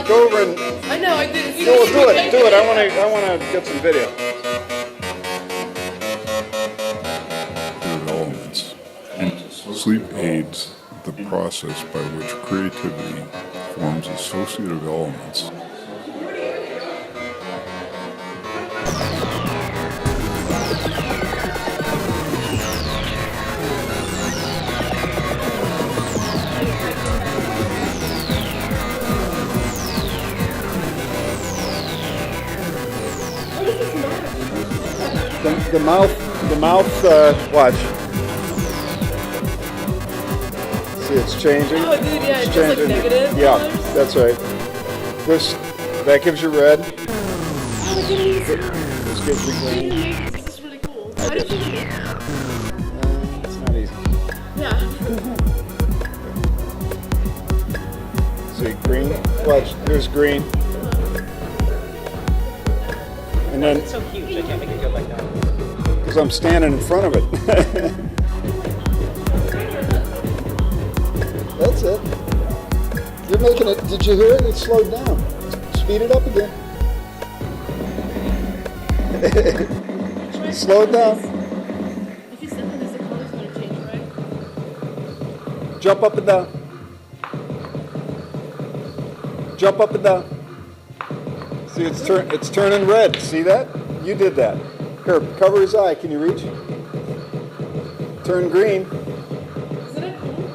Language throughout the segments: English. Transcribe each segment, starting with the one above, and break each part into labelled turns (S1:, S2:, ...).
S1: Go over and
S2: I know, I did.
S1: do it. Do it. I want to get some video.
S3: Elements. Sleep aids the process by which creativity forms associative elements.
S1: The mouth, watch. See, it's changing.
S2: Oh, dude, yeah,
S1: It's
S2: it's just like
S1: changing.
S2: negative
S1: Yeah,
S2: colors.
S1: that's right. That gives you red.
S2: Oh, look at these.
S1: This gives you green.
S2: This is really cool. How did you do that?
S1: It's not easy.
S2: Yeah.
S1: See, green. Watch, here's green. And then,
S4: It's so huge, I can't make it go like that.
S1: because I'm standing in front of it. That's it. You're making it, did you hear it? It slowed down. Speed it up again. Slow it down.
S2: If you set this, the color's gonna change, right?
S1: Jump up and down. Jump up and down. See, it's turning red. See that? You did that. Here, cover his eye. Can you reach? Turn green.
S2: Isn't it cool?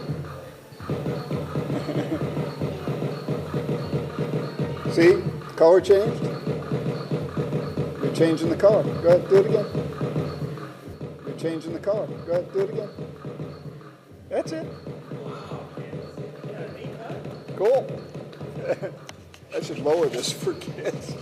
S1: See? Color changed. You're changing the color. Go ahead, do it again. You're changing the color. Go ahead, do it again. That's it. Cool. I should lower this for kids.